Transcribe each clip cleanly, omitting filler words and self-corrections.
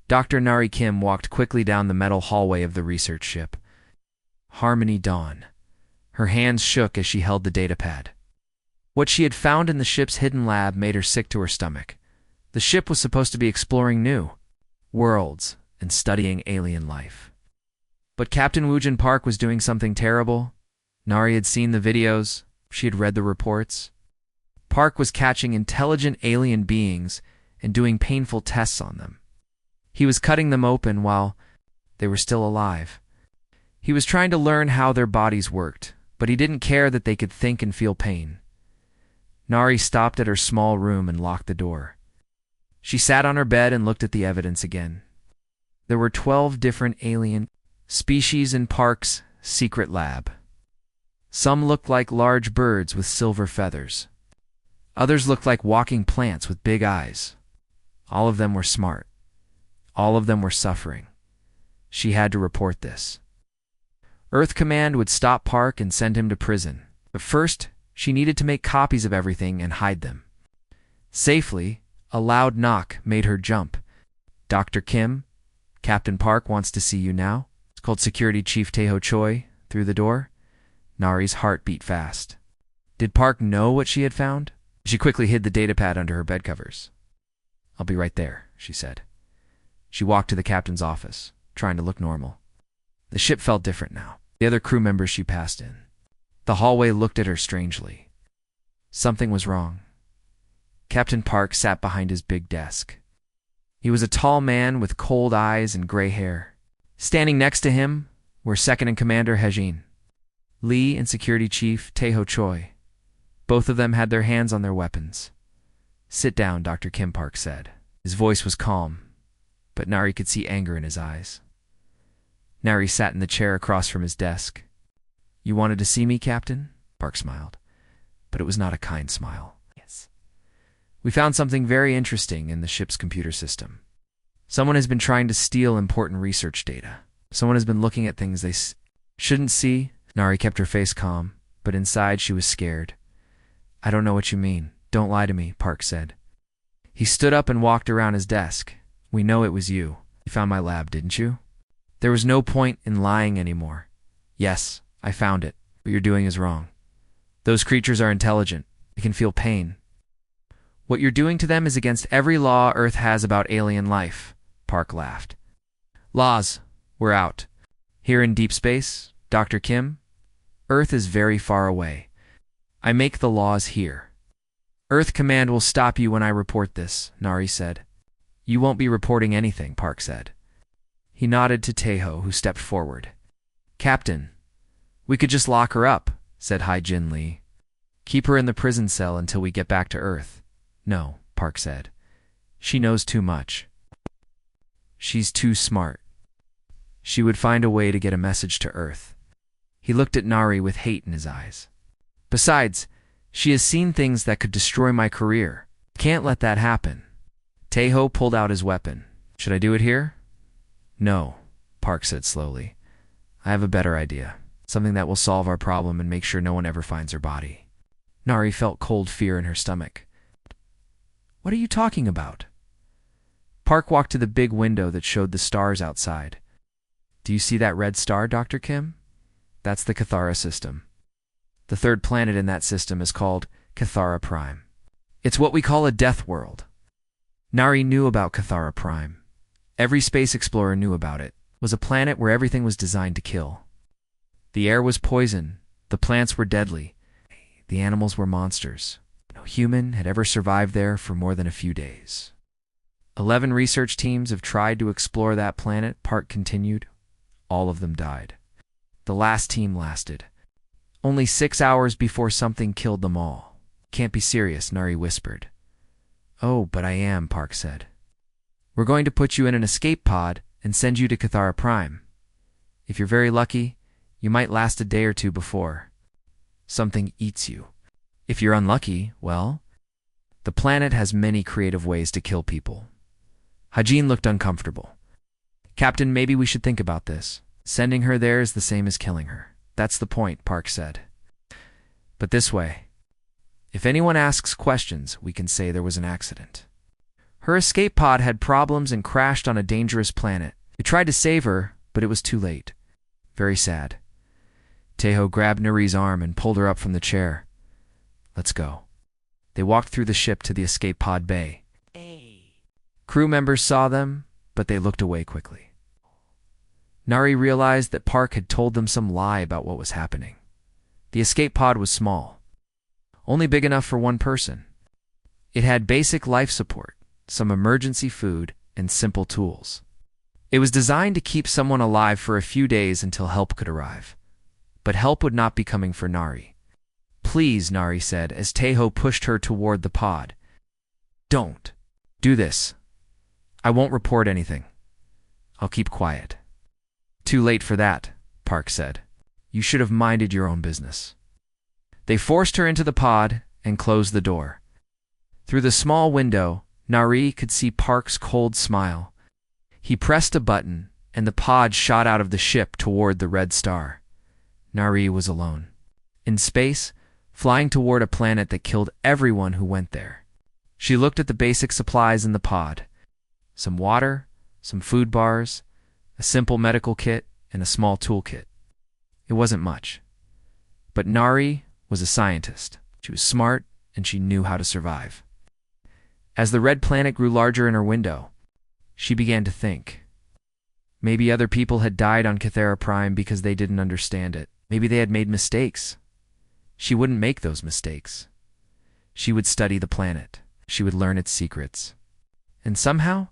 Dr. Nari Kim walked quickly down the metal hallway of the research ship. Harmony Dawn. Her hands shook as she held the datapad. What she had found in the ship's hidden lab made her sick to her stomach. The ship was supposed to be exploring new worlds and studying alien life. But Captain Woojin Park was doing something terrible. Nari had seen the videos. She had read the reports. Park was catching intelligent alien beings and doing painful tests on them. He was cutting them open while they were still alive. He was trying to learn how their bodies worked, but he didn't care that they could think and feel pain. Nari stopped at her small room and locked the door. She sat on her bed and looked at the evidence again. There were 12 different alien species in Park's secret lab. Some looked like large birds with silver feathers. Others looked like walking plants with big eyes. All of them were smart. All of them were suffering. She had to report this. Earth Command would stop Park and send him to prison. But first, she needed to make copies of everything and hide them. Safely, a loud knock made her jump. "Dr. Kim, Captain Park wants to see you now," called Security Chief Taeho Choi through the door. Nari's heart beat fast. Did Park know what she had found? She quickly hid the datapad under her bed covers. "I'll be right there," she said. She walked to the captain's office, trying to look normal. The ship felt different now. The other crew members she passed in. The hallway looked at her strangely. Something was wrong. Captain Park sat behind his big desk. He was a tall man with cold eyes and gray hair. Standing next to him were Second-in-Commander Hejin Lee and Security Chief Taeho Choi. Both of them had their hands on their weapons. "Sit down," Dr. Kim Park said. His voice was calm, but Nari could see anger in his eyes. Nari sat in the chair across from his desk. "You wanted to see me, Captain?" Park smiled, but it was not a kind smile. "Yes. We found something very interesting in the ship's computer system. Someone has been trying to steal important research data. Someone has been looking at things they shouldn't see." Nari kept her face calm, but inside she was scared. "I don't know what you mean. Don't lie to me," Park said. He stood up and walked around his desk. "We know it was you. You found my lab, didn't you?" There was no point in lying anymore. "Yes, I found it. What you're doing is wrong. Those creatures are intelligent. They can feel pain. What you're doing to them is against every law Earth has about alien life." Park laughed. "Laws, we're out. Here in deep space, Dr. Kim, Earth is very far away. I make the laws here. Earth Command will stop you when I report this," Nari said. "You won't be reporting anything," Park said. He nodded to Taeho, who stepped forward. "Captain, we could just lock her up," said Hejin Lee. "Keep her in the prison cell until we get back to Earth." "No," Park said. "She knows too much. She's too smart. She would find a way to get a message to Earth." He looked at Nari with hate in his eyes. "Besides, she has seen things that could destroy my career. Can't let that happen." Taeho pulled out his weapon. "Should I do it here?" "No," Park said slowly. "I have a better idea. Something that will solve our problem and make sure no one ever finds her body." Nari felt cold fear in her stomach. "What are you talking about?" Park walked to the big window that showed the stars outside. "Do you see that red star, Dr. Kim? That's the Cathara system. The third planet in that system is called Cathara Prime. It's what we call a death world." Nari knew about Cathara Prime. Every space explorer knew about it. It was a planet where everything was designed to kill. The air was poison. The plants were deadly. The animals were monsters. No human had ever survived there for more than a few days. 11 research teams have tried to explore that planet, Park continued. All of them died. The last team lasted only 6 hours before something killed them all. "Can't be serious," Nari whispered. "Oh, but I am," Park said. "We're going to put you in an escape pod and send you to Cathara Prime. If you're very lucky, you might last a day or two before something eats you. If you're unlucky, well, the planet has many creative ways to kill people." Hejin looked uncomfortable. "Captain, maybe we should think about this. Sending her there is the same as killing her." "That's the point," Park said. "But this way, if anyone asks questions, we can say there was an accident." Her escape pod had problems and crashed on a dangerous planet. It tried to save her, but it was too late. Very sad. Tejo grabbed Nari's arm and pulled her up from the chair. Let's go. They walked through the ship to the escape pod bay. Crew members saw them, but they looked away quickly. Nari realized that Park had told them some lie about what was happening. The escape pod was small, only big enough for one person. It had basic life support, some emergency food, and simple tools. It was designed to keep someone alive for a few days until help could arrive. But help would not be coming for Nari. Please, Nari said as Tejo pushed her toward the pod. Don't do this. I won't report anything. I'll keep quiet. Too late for that, Park said. You should have minded your own business. They forced her into the pod and closed the door. Through the small window, Nari could see Park's cold smile. He pressed a button, and the pod shot out of the ship toward the red star. Nari was alone. In space, flying toward a planet that killed everyone who went there. She looked at the basic supplies in the pod. Some water, some food bars, a simple medical kit, and a small toolkit. It wasn't much. But Nari was a scientist. She was smart, and she knew how to survive. As the red planet grew larger in her window, she began to think. Maybe other people had died on Cathera Prime because they didn't understand it. Maybe they had made mistakes. She wouldn't make those mistakes. She would study the planet. She would learn its secrets. And somehow,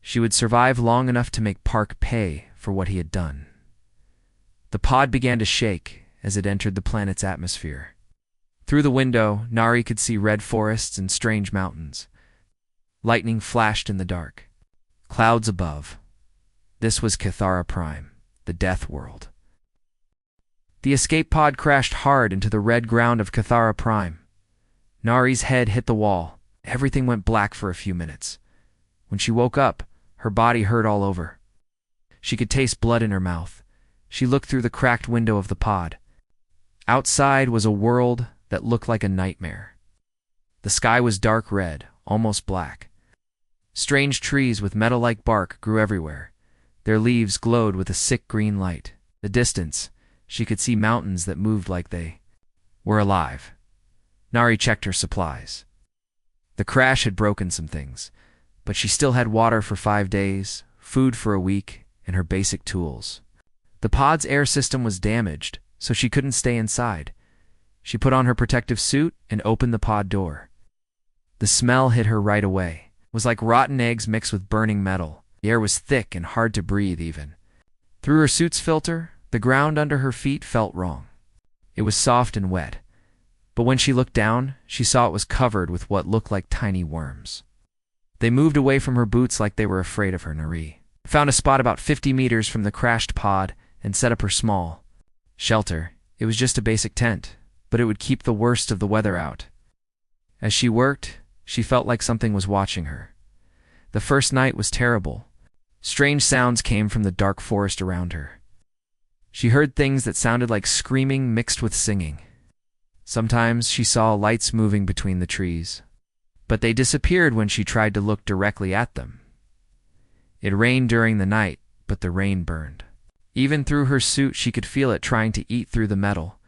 she would survive long enough to make Park pay for what he had done. The pod began to shake as it entered the planet's atmosphere. Through the window, Nari could see red forests and strange mountains. Lightning flashed in the dark. Clouds above. This was Cathara Prime, the death world. The escape pod crashed hard into the red ground of Cathara Prime. Nari's head hit the wall. Everything went black for a few minutes. When she woke up, her body hurt all over. She could taste blood in her mouth. She looked through the cracked window of the pod. Outside was a world that looked like a nightmare. The sky was dark red, almost black. Strange trees with metal-like bark grew everywhere. Their leaves glowed with a sick green light. The distance, she could see mountains that moved like they were alive. Nari checked her supplies. The crash had broken some things, but she still had water for 5 days, food for a week, and her basic tools. The pod's air system was damaged, so she couldn't stay inside. She put on her protective suit and opened the pod door. The smell hit her right away. It was like rotten eggs mixed with burning metal. The air was thick and hard to breathe even. Through her suit's filter, the ground under her feet felt wrong. It was soft and wet, but when she looked down, she saw it was covered with what looked like tiny worms. They moved away from her boots like they were afraid of her. Nari found a spot about 50 meters from the crashed pod and set up her small shelter. It was just a basic tent, but it would keep the worst of the weather out. As she worked, she felt like something was watching her. The first night was terrible. Strange sounds came from the dark forest around her. She heard things that sounded like screaming mixed with singing. Sometimes she saw lights moving between the trees, but they disappeared when she tried to look directly at them. It rained during the night, but the rain burned. Even through her suit, she could feel it trying to eat through the metal.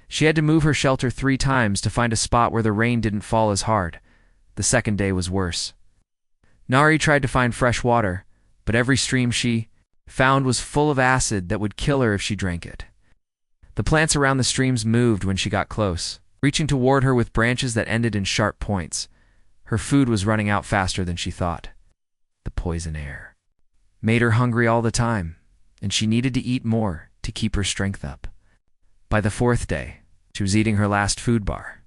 She had to move her shelter 3 times to find a spot where the rain didn't fall as hard. The second day was worse. Nari tried to find fresh water, but every stream she found was full of acid that would kill her if she drank it. The plants around the streams moved when she got close, reaching toward her with branches that ended in sharp points. Her food was running out faster than she thought. The poison air made her hungry all the time, and she needed to eat more to keep her strength up. By the 4th day, she was eating her last food bar.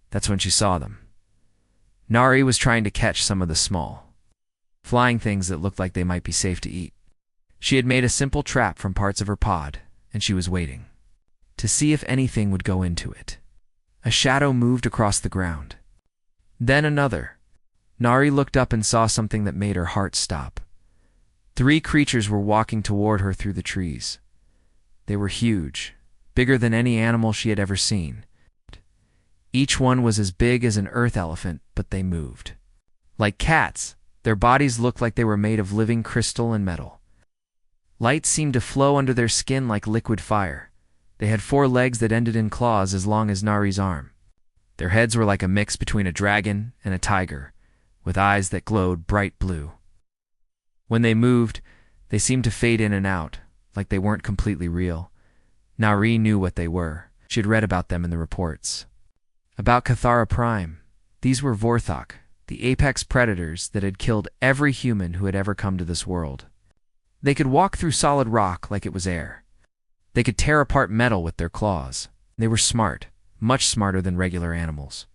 That's when she saw them. Nari was trying to catch some of the small, flying things that looked like they might be safe to eat. She had made a simple trap from parts of her pod, and she was waiting to see if anything would go into it. A shadow moved across the ground. Then another. Nari looked up and saw something that made her heart stop. 3 creatures were walking toward her through the trees. They were huge, bigger than any animal she had ever seen. Each one was as big as an earth elephant, but they moved like cats, Their bodies looked like they were made of living crystal and metal. Light seemed to flow under their skin like liquid fire. They had 4 legs that ended in claws as long as Nari's arm. Their heads were like a mix between a dragon and a tiger, with eyes that glowed bright blue. When they moved, they seemed to fade in and out, like they weren't completely real. Nari knew what they were. She had read about them in the reports. About Cathara Prime. These were Vorthok, the apex predators that had killed every human who had ever come to this world. They could walk through solid rock like it was air. They could tear apart metal with their claws. They were smart, much smarter than regular animals.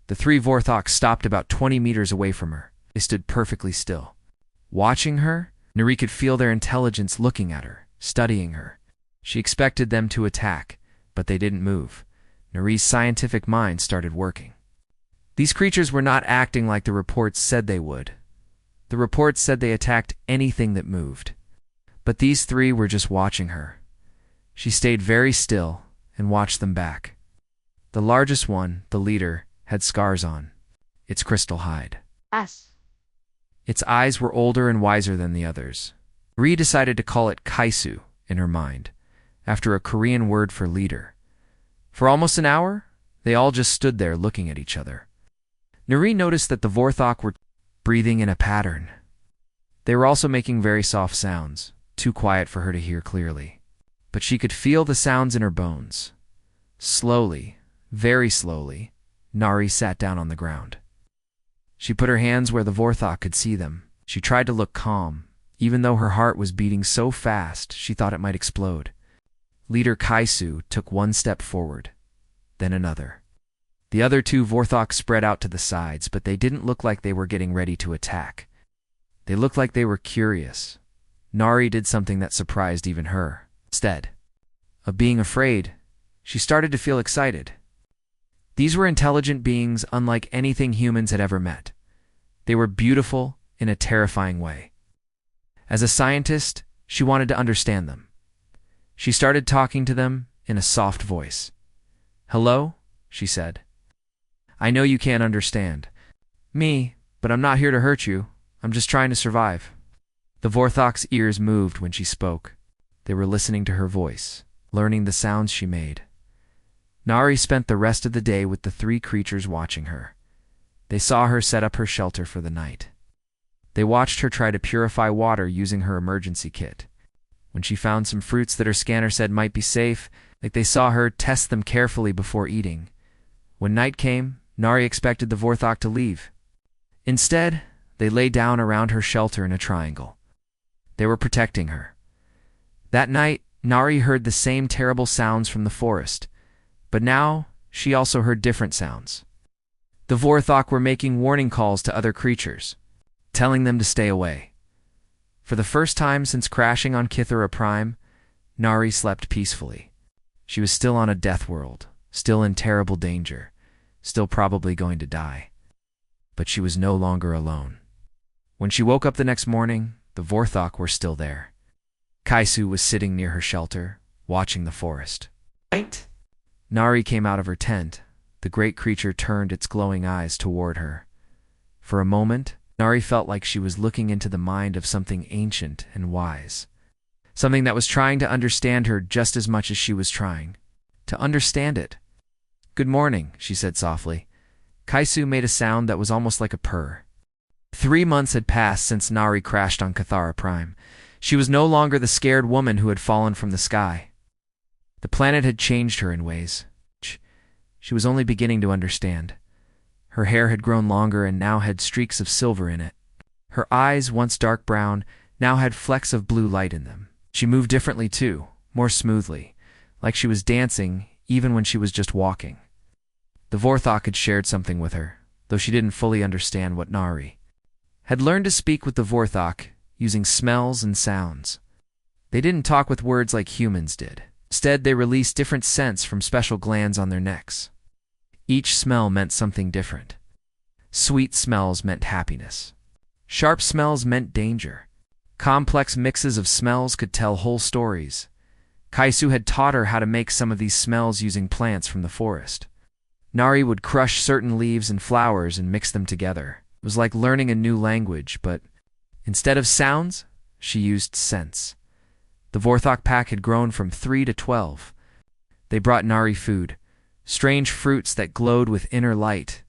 The 3 Vorthok stopped about 20 meters away from her. They stood perfectly still. Watching her, Nari could feel their intelligence looking at her, studying her. She expected them to attack, but they didn't move. Nari's scientific mind started working. These creatures were not acting like the reports said they would. The reports said they attacked anything that moved. But these 3 were just watching her. She stayed very still and watched them back. The largest one, the leader, had scars on its crystal hide. Its eyes were older and wiser than the others. Ri decided to call it Kaisu in her mind, after a Korean word for leader. For almost an hour, they all just stood there looking at each other. Nari noticed that the Vorthok were breathing in a pattern. They were also making very soft sounds, too quiet for her to hear clearly. But she could feel the sounds in her bones. Slowly, very slowly, Nari sat down on the ground. She put her hands where the Vorthok could see them. She tried to look calm, even though her heart was beating so fast she thought it might explode. Leader Kaisu took 1 step forward, then another. The other 2 Vorthok spread out to the sides, but they didn't look like they were getting ready to attack. They looked like they were curious. Nari did something that surprised even her. Instead of being afraid, she started to feel excited. These were intelligent beings unlike anything humans had ever met. They were beautiful in a terrifying way. As a scientist, she wanted to understand them. She started talking to them in a soft voice. "Hello," she said. "I know you can't understand me, but I'm not here to hurt you. I'm just trying to survive." The Vorthok's ears moved when she spoke. They were listening to her voice, learning the sounds she made. Nari spent the rest of the day with the 3 creatures watching her. They saw her set up her shelter for the night. They watched her try to purify water using her emergency kit. When she found some fruits that her scanner said might be safe, they saw her test them carefully before eating. When night came, Nari expected the Vorthok to leave. Instead, they lay down around her shelter in a triangle. They were protecting her. That night, Nari heard the same terrible sounds from the forest, but now she also heard different sounds. The Vorthok were making warning calls to other creatures, telling them to stay away. For the first time since crashing on Cathara Prime, Nari slept peacefully. She was still on a death world, still in terrible danger, still probably going to die. But she was no longer alone. When she woke up the next morning, the Vorthok were still there. Kaisu was sitting near her shelter, watching the forest. "Right?" Nari came out of her tent. The great creature turned its glowing eyes toward her. For a moment, Nari felt like she was looking into the mind of something ancient and wise. Something that was trying to understand her just as much as she was trying to understand it. "Good morning," she said softly. Kaisu made a sound that was almost like a purr. 3 months had passed since Nari crashed on Cathara Prime. She was no longer the scared woman who had fallen from the sky. The planet had changed her in ways she was only beginning to understand. Her hair had grown longer and now had streaks of silver in it. Her eyes, once dark brown, now had flecks of blue light in them. She moved differently too, more smoothly, like she was dancing even when she was just walking. The Vorthok had shared something with her, though she didn't fully understand what Nari had learned to speak with the Vorthok using smells and sounds. They didn't talk with words like humans did. Instead, they released different scents from special glands on their necks. Each smell meant something different. Sweet smells meant happiness. Sharp smells meant danger. Complex mixes of smells could tell whole stories. Kaisu had taught her how to make some of these smells using plants from the forest. Nari would crush certain leaves and flowers and mix them together. It was like learning a new language, but instead of sounds, she used scents. The Vorthok pack had grown from 3 to 12. They brought Nari food, strange fruits that glowed with inner light,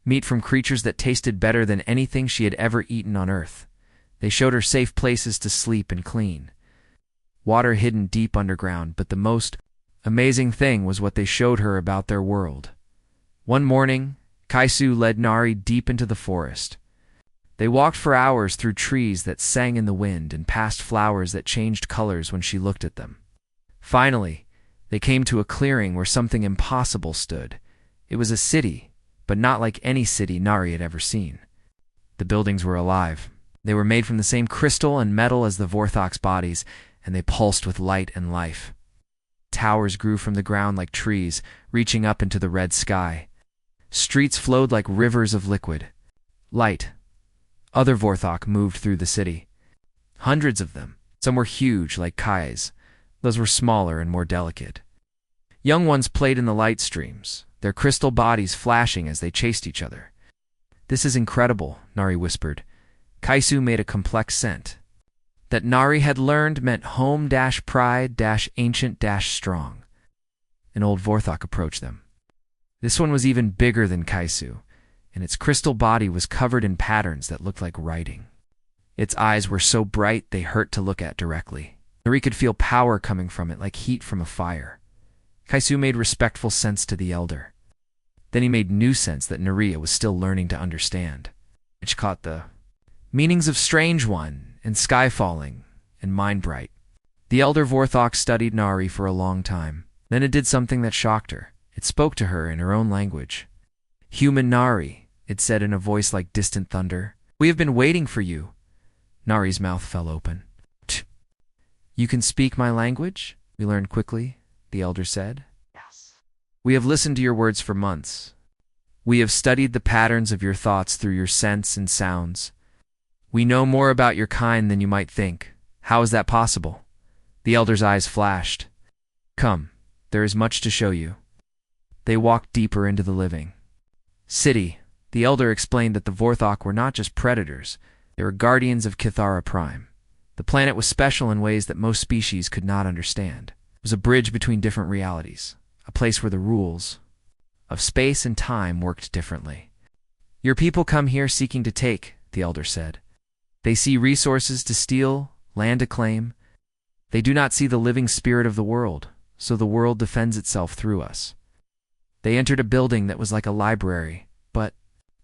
meat from creatures that tasted better than anything she had ever eaten on Earth. They showed her safe places to sleep and clean, water hidden deep underground, but the most amazing thing was what they showed her about their world. One morning, Kaisu led Nari deep into the forest. They walked for hours through trees that sang in the wind and past flowers that changed colors when she looked at them. Finally, they came to a clearing where something impossible stood. It was a city, but not like any city Nari had ever seen. The buildings were alive. They were made from the same crystal and metal as the Vorthok's bodies, and they pulsed with light and life. Towers grew from the ground like trees, reaching up into the red sky. Streets flowed like rivers of liquid light. Other Vorthok moved through the city. Hundreds of them. Some were huge, like Kai's. Those were smaller and more delicate. Young ones played in the light streams, their crystal bodies flashing as they chased each other. "This is incredible," Nari whispered. Kaisu made a complex scent. That Nari had learned meant home-pride-ancient-strong. An old Vorthok approached them. This one was even bigger than Kaisu, and its crystal body was covered in patterns that looked like writing. Its eyes were so bright they hurt to look at directly. Nari could feel power coming from it like heat from a fire. Kaisu made respectful sense to the elder. Then he made new sense that Naria was still learning to understand, which caught the meanings of Strange One and Sky Falling and Mind Bright. The elder Vorthok studied Nari for a long time. Then it did something that shocked her. It spoke to her in her own language. "Human Nari," it said in a voice like distant thunder. "We have been waiting for you." Nari's mouth fell open. "You can speak my language?" we learned quickly, the elder said. Yes. "We have listened to your words for months. We have studied the patterns of your thoughts through your scents and sounds. We know more about your kind than you might think. How is that possible?" The elder's eyes flashed. "Come, there is much to show you." They walked deeper into the living city. The elder explained that the Vorthok were not just predators, they were guardians of Kithara Prime. The planet was special in ways that most species could not understand. It was a bridge between different realities, a place where the rules of space and time worked differently. "Your people come here seeking to take," the elder said. "They see resources to steal, land to claim. They do not see the living spirit of the world, so the world defends itself through us." They entered a building that was like a library, but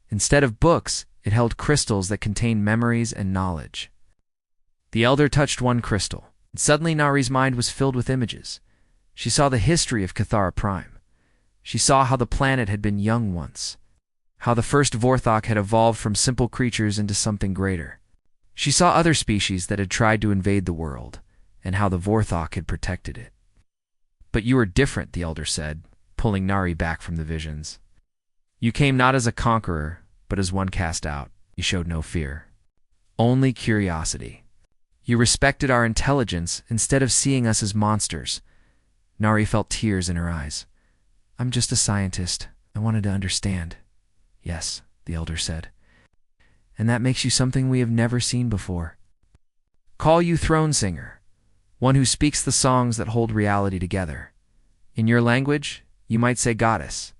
instead of books, it held crystals that contained memories and knowledge. The elder touched one crystal, and suddenly Nari's mind was filled with images. She saw the history of Kithara Prime. She saw how the planet had been young once, how the first Vorthok had evolved from simple creatures into something greater. She saw other species that had tried to invade the world, and how the Vorthok had protected it. "But you are different," the elder said, pulling Nari back from the visions. "You came not as a conqueror, but as one cast out. You showed no fear, only curiosity. You respected our intelligence instead of seeing us as monsters." Nari felt tears in her eyes. "I'm just a scientist. I wanted to understand." "Yes," the elder said. "And that makes you something we have never seen before. Call you Throne Singer, one who speaks the songs that hold reality together. In your language, you might say goddess."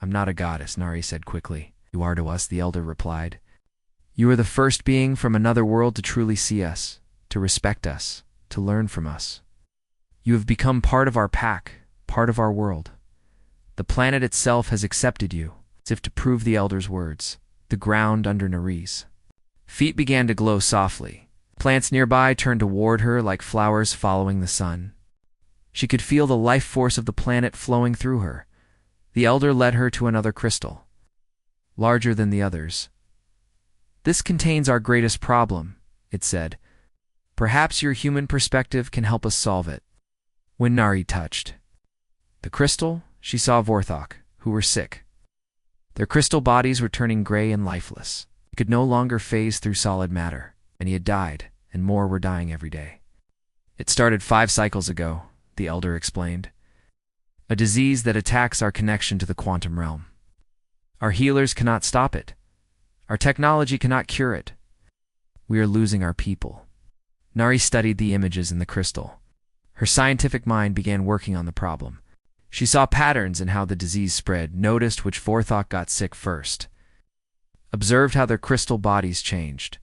"I'm not a goddess," Nari said quickly. "You are to us," the elder replied. "You are the first being from another world to truly see us, to respect us, to learn from us. You have become part of our pack, part of our world. The planet itself has accepted you," as if to prove the elder's words. The ground under Nari's feet began to glow softly. Plants nearby turned toward her like flowers following the sun. She could feel the life force of the planet flowing through her. The elder led her to another crystal, larger than the others. "This contains our greatest problem," it said. "Perhaps your human perspective can help us solve it." When Nari touched the crystal, she saw Vorthok, who were sick. Their crystal bodies were turning gray and lifeless. They could no longer phase through solid matter. Many had died, and more were dying every day. "It started 5 cycles ago," the elder explained. "A disease that attacks our connection to the quantum realm. Our healers cannot stop it. Our technology cannot cure it. We are losing our people. Nari studied the images in the crystal. Her scientific mind began working on the problem. She saw patterns in how the disease spread, noticed which Vorthok got sick first, observed how their crystal bodies changed.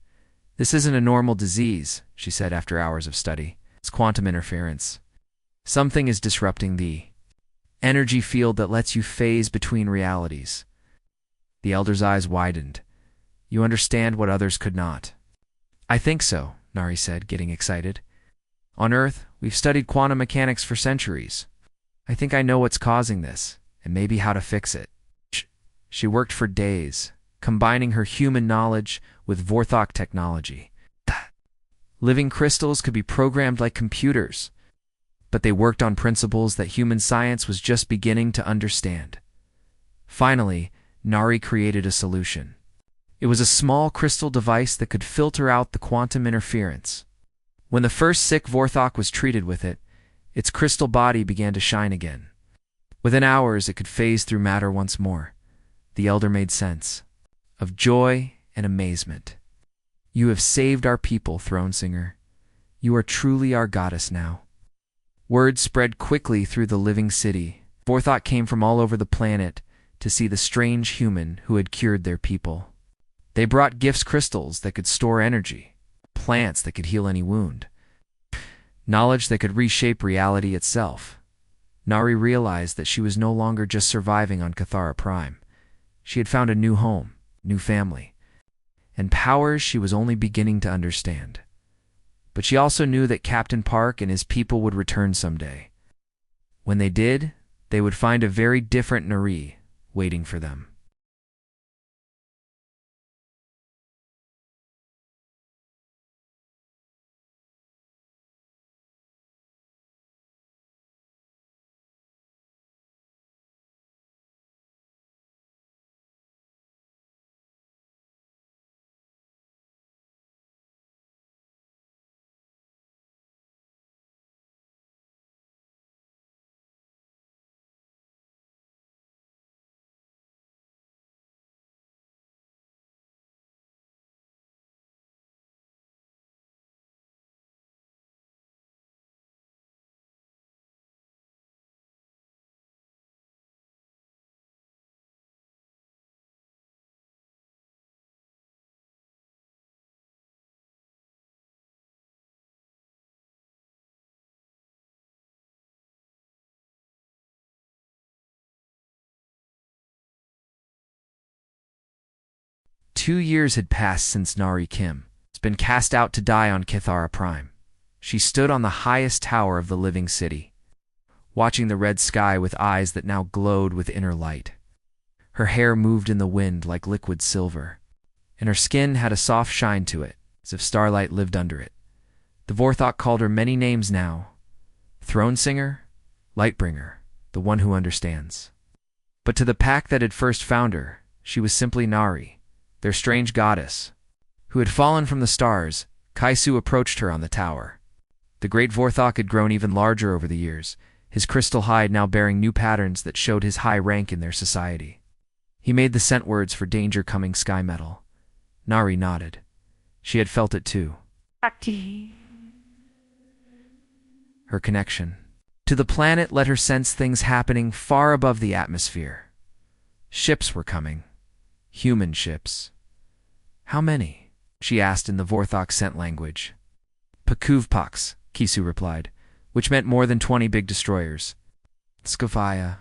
This isn't a normal disease, she said after hours of study. It's quantum interference. Something is disrupting the energy field that lets you phase between realities. The elder's eyes widened. You understand what others could not. I think so, Nari said, getting excited. On Earth, we've studied quantum mechanics for centuries. I think I know what's causing this, and maybe how to fix it. She worked for days, combining her human knowledge with Vorthok technology. Living crystals could be programmed like computers, but they worked on principles that human science was just beginning to understand. Finally, Nari created a solution. It was a small crystal device that could filter out the quantum interference. When the first sick Vorthok was treated with it, its crystal body began to shine again. Within hours, it could phase through matter once more. The elder made sense of joy and amazement. You have saved our people, Throne Singer. You are truly our goddess now. Word spread quickly through the living city. Vorthok came from all over the planet to see the strange human who had cured their people. They brought gifts, crystals that could store energy, plants that could heal any wound, knowledge that could reshape reality itself. Nari realized that she was no longer just surviving on Cathara Prime. She had found a new home, new family, and powers she was only beginning to understand. But she also knew that Captain Park and his people would return someday. When they did, they would find a very different Nari waiting for them. Two years had passed since Nari Kim has been cast out to die on Cathara Prime. She stood on the highest tower of the living city, watching the red sky with eyes that now glowed with inner light. Her hair moved in the wind like liquid silver, and her skin had a soft shine to it, as if starlight lived under it. The Vorthok called her many names now: Throne Singer, Lightbringer, the one who understands. But to the pack that had first found her, she was simply Nari, their strange goddess, who had fallen from the stars. Kaisu approached her on the tower. The great Vorthok had grown even larger over the years, his crystal hide now bearing new patterns that showed his high rank in their society. He made the scent words for danger-coming sky metal. Nari nodded. She had felt it too. Her connection to the planet let her sense things happening far above the atmosphere. Ships were coming. Human ships. How many? She asked in the Vorthok scent language. Pakuvpaks, Kisu replied, which meant more than 20 big destroyers. Skavaya.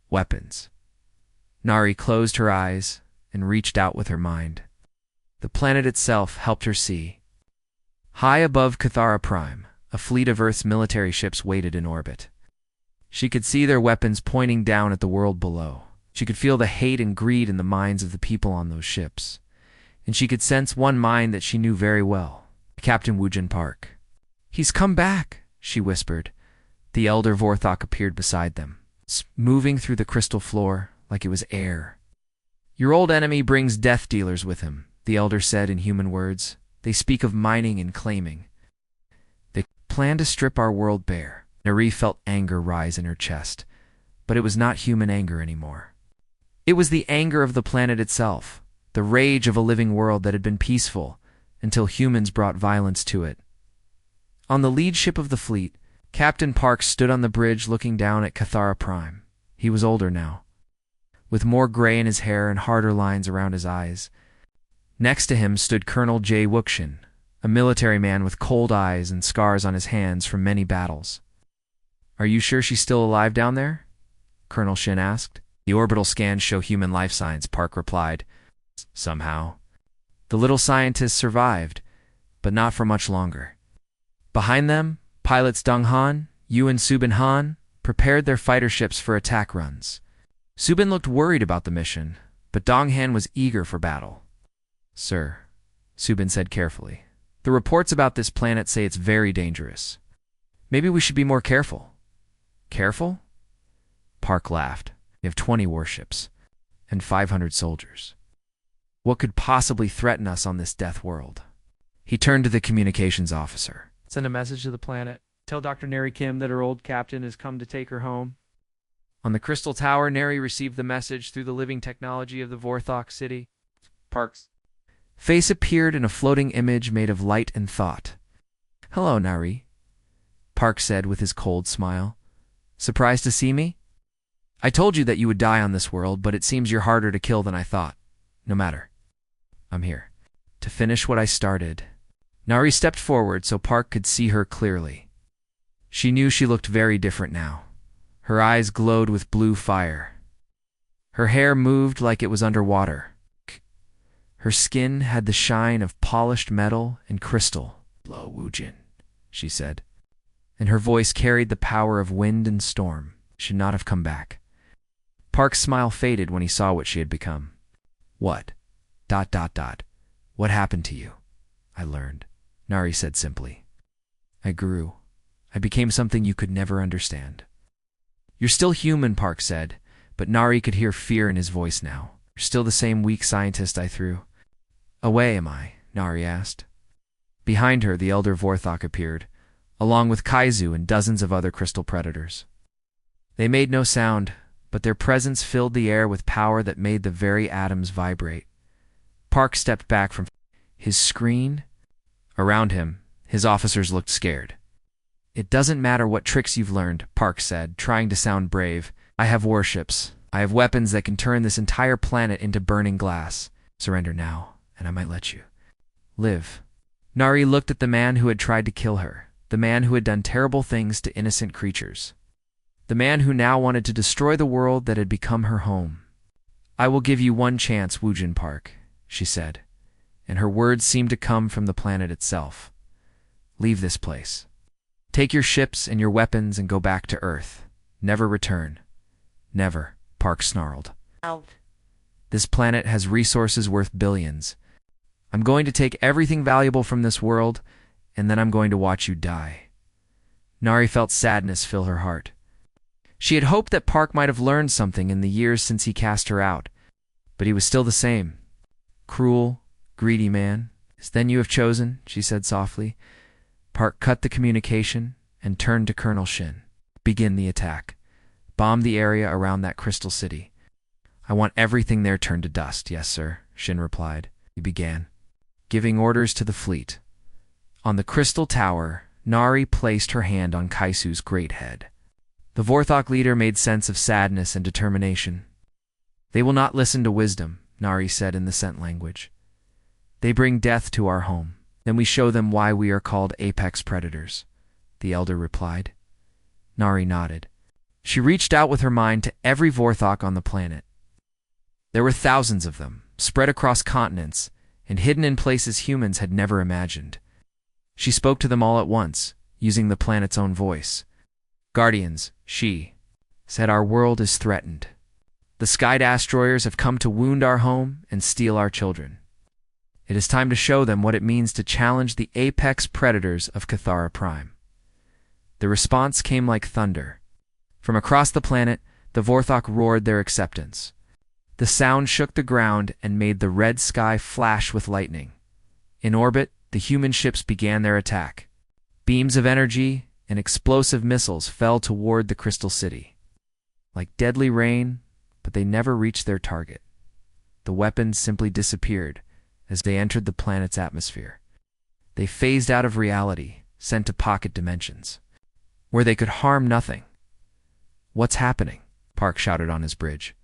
Weapons. Nari closed her eyes and reached out with her mind. The planet itself helped her see. High above Cathara Prime, a fleet of Earth's military ships waited in orbit. She could see their weapons pointing down at the world below. She could feel the hate and greed in the minds of the people on those ships. And she could sense one mind that she knew very well, Captain Woojin Park. "He's come back," she whispered. The elder Vorthok appeared beside them, moving through the crystal floor like it was air. "Your old enemy brings death dealers with him," the elder said in human words. "They speak of mining and claiming. They plan to strip our world bare." Nari felt anger rise in her chest, but it was not human anger anymore. It was the anger of the planet itself, the rage of a living world that had been peaceful until humans brought violence to it. On the lead ship of the fleet, Captain Parks stood on the bridge looking down at Cathara Prime. He was older now, with more gray in his hair and harder lines around his eyes. Next to him stood Colonel J. Wuxin, a military man with cold eyes and scars on his hands from many battles. "Are you sure she's still alive down there?" Colonel Shin asked. "The orbital scans show human life signs," Park replied. "Somehow. The little scientists survived, but not for much longer." Behind them, pilots Dong Han, Yu and Subin Han prepared their fighter ships for attack runs. Subin looked worried about the mission, but Dong Han was eager for battle. "Sir," Subin said carefully, "the reports about this planet say it's very dangerous. Maybe we should be more careful." "Careful?" Park laughed. "We have 20 warships and 500 soldiers. What could possibly threaten us on this death world?" He turned to the communications officer. "Send a message to the planet. Tell Dr. Neri Kim that her old captain has come to take her home." On the Crystal Tower, Neri received the message through the living technology of the Vorthok city. Park's face appeared in a floating image made of light and thought. "Hello, Nari," Park said with his cold smile. "Surprised to see me? I told you that you would die on this world, but it seems you're harder to kill than I thought. No matter. I'm here to finish what I started." Nari stepped forward so Park could see her clearly. She knew she looked very different now. Her eyes glowed with blue fire. Her hair moved like it was underwater. Her skin had the shine of polished metal and crystal. "Lo Wujin," she said, and her voice carried the power of wind and storm. Should not have come back. Park's smile faded when he saw what she had become. What? ... What happened to you?" "I learned," Nari said simply. "I grew. I became something you could never understand." "You're still human," Park said, but Nari could hear fear in his voice now. "You're still the same weak scientist I threw away, am I?" Nari asked. Behind her, the elder Vorthok appeared, along with Kaizu and dozens of other crystal predators. They made no sound, but their presence filled the air with power that made the very atoms vibrate. Park stepped back from his screen. Around him, his officers looked scared. "It doesn't matter what tricks you've learned," Park said, trying to sound brave. "I have warships. I have weapons that can turn this entire planet into burning glass. Surrender now, and I might let you live." Nari looked at the man who had tried to kill her, the man who had done terrible things to innocent creatures, the man who now wanted to destroy the world that had become her home. "I will give you one chance, Wujin Park," she said, and her words seemed to come from the planet itself. "Leave this place. Take your ships and your weapons and go back to Earth. Never return." "Never," Park snarled. Out. "This planet has resources worth billions. I'm going to take everything valuable from this world, and then I'm going to watch you die." Nari felt sadness fill her heart. She had hoped that Park might have learned something in the years since he cast her out, but he was still the same. Cruel, greedy man. "Then you have chosen," she said softly. Park cut the communication and turned to Colonel Shin. "Begin the attack. Bomb the area around that crystal city. I want everything there turned to dust." "Yes, sir," Shin replied. He began, giving orders to the fleet. On the crystal tower, Nari placed her hand on Kaisu's great head. The Vorthok leader made sense of sadness and determination. "They will not listen to wisdom," Nari said in the scent language. "They bring death to our home. Then we show them why we are called apex predators," the elder replied. Nari nodded. She reached out with her mind to every Vorthok on the planet. There were thousands of them, spread across continents, and hidden in places humans had never imagined. She spoke to them all at once, using the planet's own voice. "Guardians," she said, "our world is threatened. The Sky Destroyers have come to wound our home and steal our children. It is time to show them what it means to challenge the apex predators of Cathara Prime." The response came like thunder. From across the planet, the Vorthok roared their acceptance. The sound shook the ground and made the red sky flash with lightning. In orbit, the human ships began their attack. Beams of energy and explosive missiles fell toward the Crystal City. Like deadly rain, but they never reached their target. the weapons simply disappeared as they entered the planet's atmosphere. They phased out of reality, sent to pocket dimensions, where they could harm nothing. "What's happening?" Park shouted on his bridge.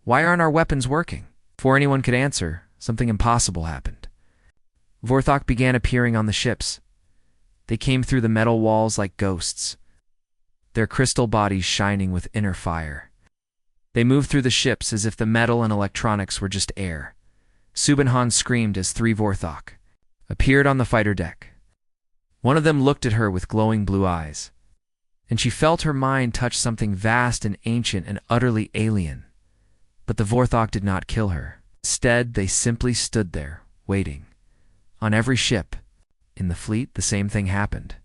"Why aren't our weapons working?" Before anyone could answer, something impossible happened. Vorthok began appearing on the ships. They came through the metal walls like ghosts, their crystal bodies shining with inner fire. They moved through the ships as if the metal and electronics were just air. Subinhan screamed as 3 Vorthok appeared on the fighter deck. One of them looked at her with glowing blue eyes, and she felt her mind touch something vast and ancient and utterly alien. But the Vorthok did not kill her. Instead, they simply stood there, waiting. On every ship in the fleet, the same thing happened.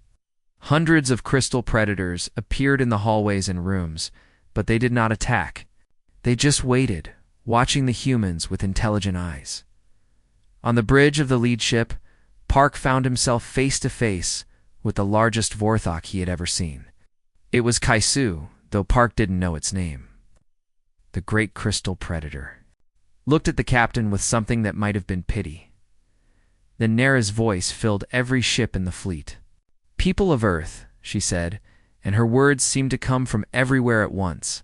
Hundreds of crystal predators appeared in the hallways and rooms, but they did not attack. They just waited, watching the humans with intelligent eyes. On the bridge of the lead ship, Park found himself face to face with the largest Vorthok he had ever seen. It was Kaisu, though Park didn't know its name. The great crystal predator looked at the captain with something that might have been pity. Then Nara's voice filled every ship in the fleet. "People of Earth," she said, and her words seemed to come from everywhere at once.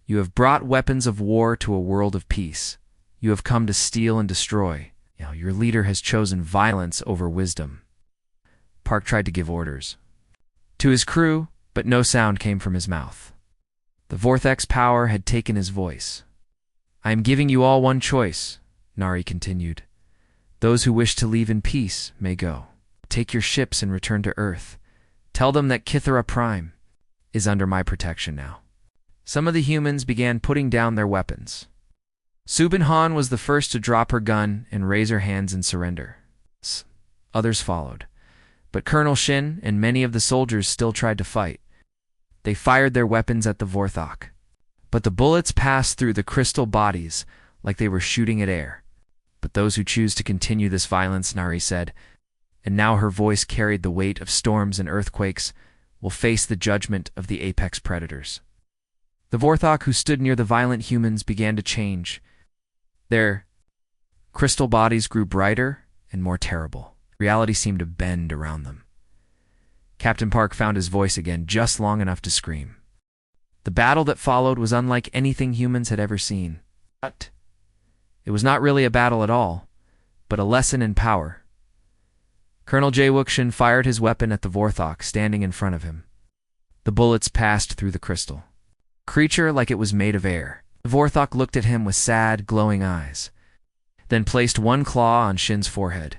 "You have brought weapons of war to a world of peace. You have come to steal and destroy. Your leader has chosen violence over wisdom." Park tried to give orders to his crew, but no sound came from his mouth. The Vorthok's power had taken his voice. "I am giving you all one choice," Nari continued. "Those who wish to leave in peace may go. Take your ships and return to Earth. Tell them that Kithara Prime is under my protection now." Some of the humans began putting down their weapons. Subinhan was the first to drop her gun and raise her hands in surrender. Others followed, but Colonel Shin and many of the soldiers still tried to fight. They fired their weapons at the Vorthok, but the bullets passed through the crystal bodies like they were shooting at air. "But those who choose to continue this violence," Nari said, and now her voice carried the weight of storms and earthquakes, "will face the judgment of the apex predators." The Vorthok who stood near the violent humans began to change. Their crystal bodies grew brighter and more terrible. Reality seemed to bend around them. Captain Park found his voice again just long enough to scream. The battle that followed was unlike anything humans had ever seen. But it was not really a battle at all, but a lesson in power. Colonel Jae-Wook-shin fired his weapon at the Vorthok standing in front of him. The bullets passed through the crystal creature like it was made of air. The Vorthok looked at him with sad, glowing eyes, then placed one claw on Shin's forehead.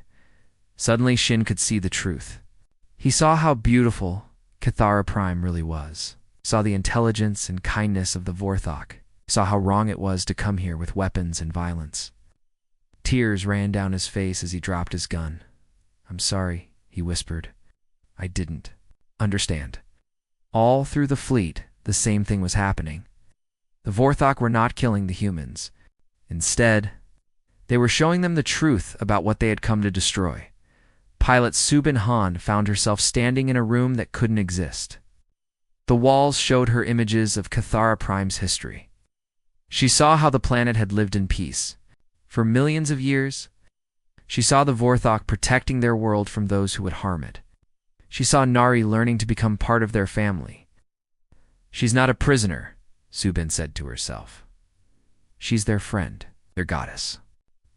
Suddenly, Shin could see the truth. He saw how beautiful Kithara Prime really was. He saw the intelligence and kindness of the Vorthok. He saw how wrong it was to come here with weapons and violence. Tears ran down his face as he dropped his gun. "I'm sorry," he whispered. "I didn't understand." All through the fleet, the same thing was happening. The Vorthok were not killing the humans. Instead, they were showing them the truth about what they had come to destroy. Pilot Subinhan found herself standing in a room that couldn't exist. The walls showed her images of Kithara Prime's history. She saw how the planet had lived in peace for millions of years. She saw the Vorthok protecting their world from those who would harm it. She saw Nari learning to become part of their family. "She's not a prisoner," Subin said to herself. "She's their friend, their goddess."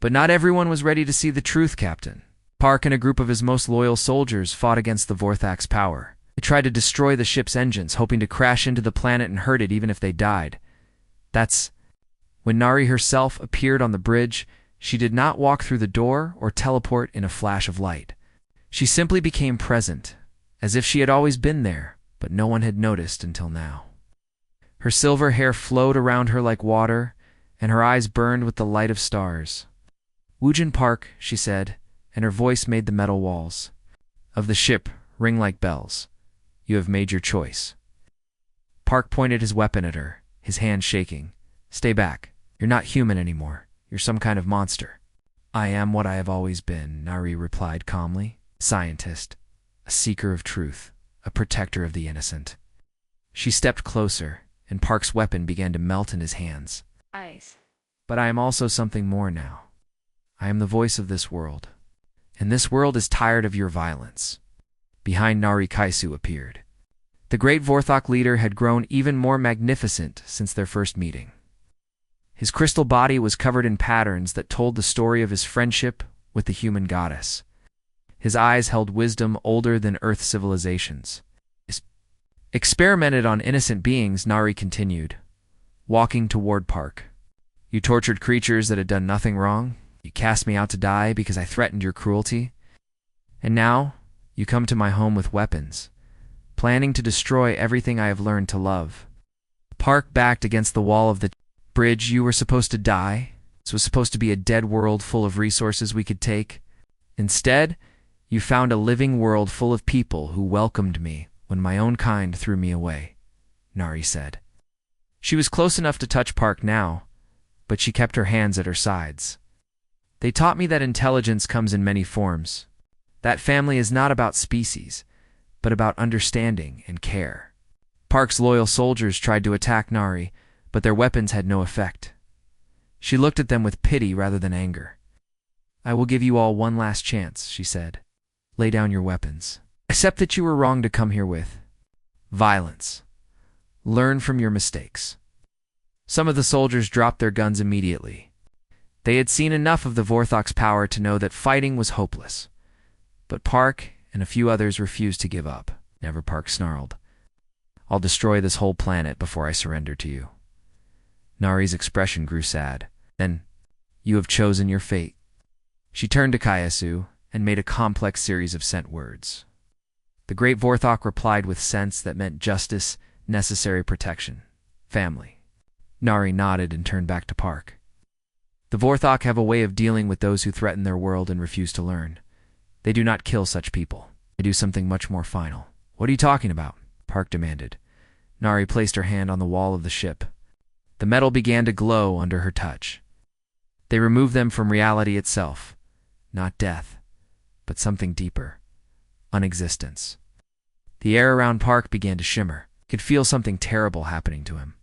But not everyone was ready to see the truth, Captain. Park and a group of his most loyal soldiers fought against the Vorthok's power. They tried to destroy the ship's engines, hoping to crash into the planet and hurt it even if they died. That's when Nari herself appeared on the bridge. She did not walk through the door or teleport in a flash of light. She simply became present, as if she had always been there, but no one had noticed until now. Her silver hair flowed around her like water, and her eyes burned with the light of stars. "Woojin Park," she said, and her voice made the metal walls of the ship ring like bells. "You have made your choice." Park pointed his weapon at her, his hand shaking. "Stay back. You're not human anymore. You're some kind of monster." "I am what I have always been," Nari replied calmly. "Scientist, a seeker of truth, a protector of the innocent." She stepped closer, and Park's weapon began to melt in his hands. Ice. But I am also something more now. I am the voice of this world. And this world is tired of your violence. Behind Nari Kaisu appeared. The great Vorthok leader had grown even more magnificent since their first meeting. His crystal body was covered in patterns that told the story of his friendship with the human goddess. His eyes held wisdom older than Earth civilizations. Experimented on innocent beings, Nari continued, walking toward Park. You tortured creatures that had done nothing wrong. You cast me out to die because I threatened your cruelty. And now, you come to my home with weapons, planning to destroy everything I have learned to love. Park backed against the wall of the bridge. You were supposed to die. This was supposed to be a dead world full of resources we could take. Instead, you found a living world full of people who welcomed me when my own kind threw me away, Nari said. She was close enough to touch Park now, but she kept her hands at her sides. They taught me that intelligence comes in many forms. That family is not about species, but about understanding and care. Park's loyal soldiers tried to attack Nari, but their weapons had no effect. She looked at them with pity rather than anger. I will give you all one last chance, she said. Lay down your weapons. Accept that you were wrong to come here with violence. Learn from your mistakes. Some of the soldiers dropped their guns immediately. They had seen enough of the Vorthok's power to know that fighting was hopeless. But Park and a few others refused to give up. Never, Park snarled. I'll destroy this whole planet before I surrender to you. Nari's expression grew sad. Then, you have chosen your fate. She turned to Kaisu and made a complex series of sent words. The great Vorthok replied with sense that meant justice, necessary protection, family. Nari nodded and turned back to Park. The Vorthok have a way of dealing with those who threaten their world and refuse to learn. They do not kill such people. They do something much more final. What are you talking about? Park demanded. Nari placed her hand on the wall of the ship. The metal began to glow under her touch. They removed them from reality itself. Not death, but something deeper. Unexistence. The air around Park began to shimmer. He could feel something terrible happening to him.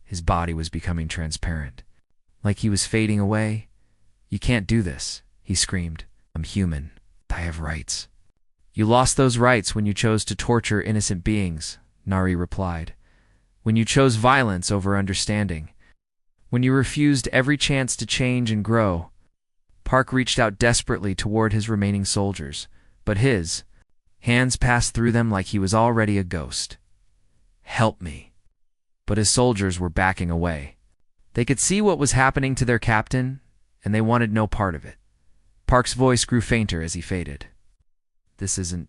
His body was becoming transparent. Like he was fading away. You can't do this, he screamed. I'm human. I have rights. You lost those rights when you chose to torture innocent beings, Nari replied. When you chose violence over understanding. When you refused every chance to change and grow. Park reached out desperately toward his remaining soldiers, but his hands passed through them like he was already a ghost. Help me. But his soldiers were backing away. They could see what was happening to their captain, and they wanted no part of it. Park's voice grew fainter as he faded. This isn't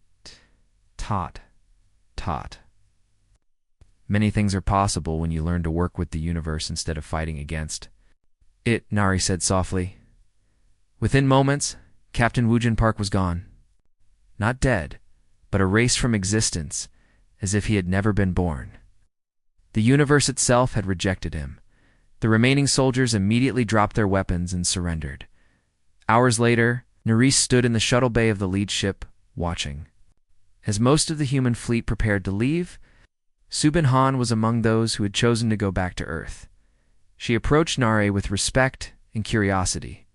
taught. Many things are possible when you learn to work with the universe instead of fighting against it, Nari said softly. Within moments, Captain Woojin Park was gone. Not dead, but erased from existence, as if he had never been born. The universe itself had rejected him. The remaining soldiers immediately dropped their weapons and surrendered. Hours later, Nerys stood in the shuttle bay of the lead ship, watching. As most of the human fleet prepared to leave, Subin Han was among those who had chosen to go back to Earth. She approached Nari with respect and curiosity.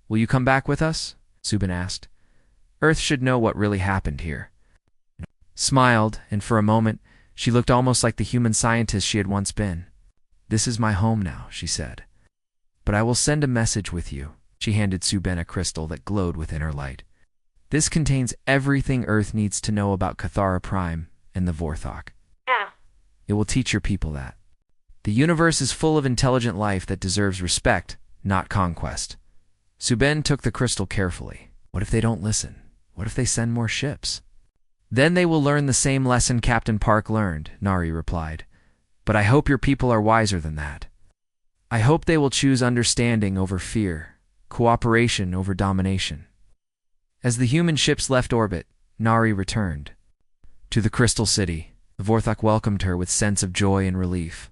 Will you come back with us? Subin asked. Earth should know what really happened here. Smiled, and for a moment, she looked almost like the human scientist she had once been. This is my home now, she said. But I will send a message with you. She handed Subin a crystal that glowed within her light. This contains everything Earth needs to know about Cathara Prime and the Vorthok. It will teach your people that. The universe is full of intelligent life that deserves respect, not conquest. Subin took the crystal carefully. What if they don't listen? What if they send more ships? Then they will learn the same lesson Captain Park learned, Nari replied. But I hope your people are wiser than that. I hope they will choose understanding over fear, cooperation over domination. As the human ships left orbit, Nari returned. To the Crystal City, the Vorthok welcomed her with sense of joy and relief.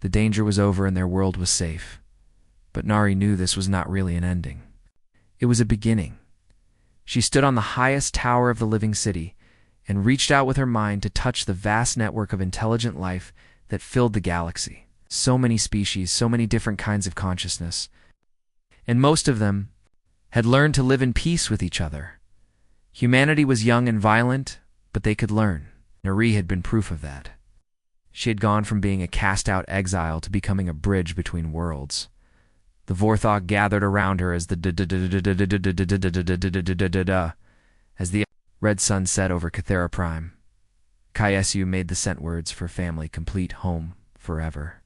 The danger was over and their world was safe. But Nari knew this was not really an ending. It was a beginning. She stood on the highest tower of the living city and reached out with her mind to touch the vast network of intelligent life that filled the galaxy. So many species, so many different kinds of consciousness. And most of them had learned to live in peace with each other. Humanity was young and violent, but they could learn. Nari had been proof of that. She had gone from being a cast-out exile to becoming a bridge between worlds. The Vorthog gathered around her as the red sun set over Cathera Prime. Kyesu made the scent words for family complete, home, forever.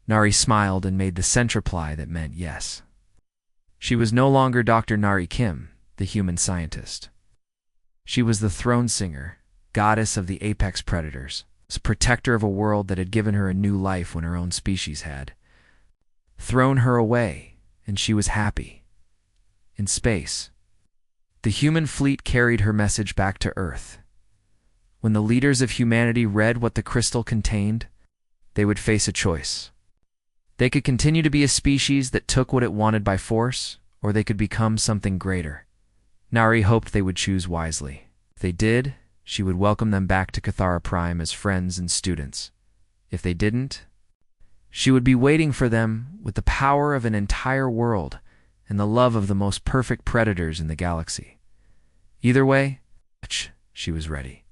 Nari smiled and made the scent reply that meant yes. She was no longer Dr. Nari Kim, the human scientist. She was the throne singer, goddess of the apex predators, protector of a world that had given her a new life when her own species had. Thrown her away, and she was happy. In space, the human fleet carried her message back to Earth. When the leaders of humanity read what the crystal contained, they would face a choice. They could continue to be a species that took what it wanted by force, or they could become something greater. Nari hoped they would choose wisely. If they did, she would welcome them back to Cathara Prime as friends and students. If they didn't, she would be waiting for them with the power of an entire world and the love of the most perfect predators in the galaxy. Either way, she was ready.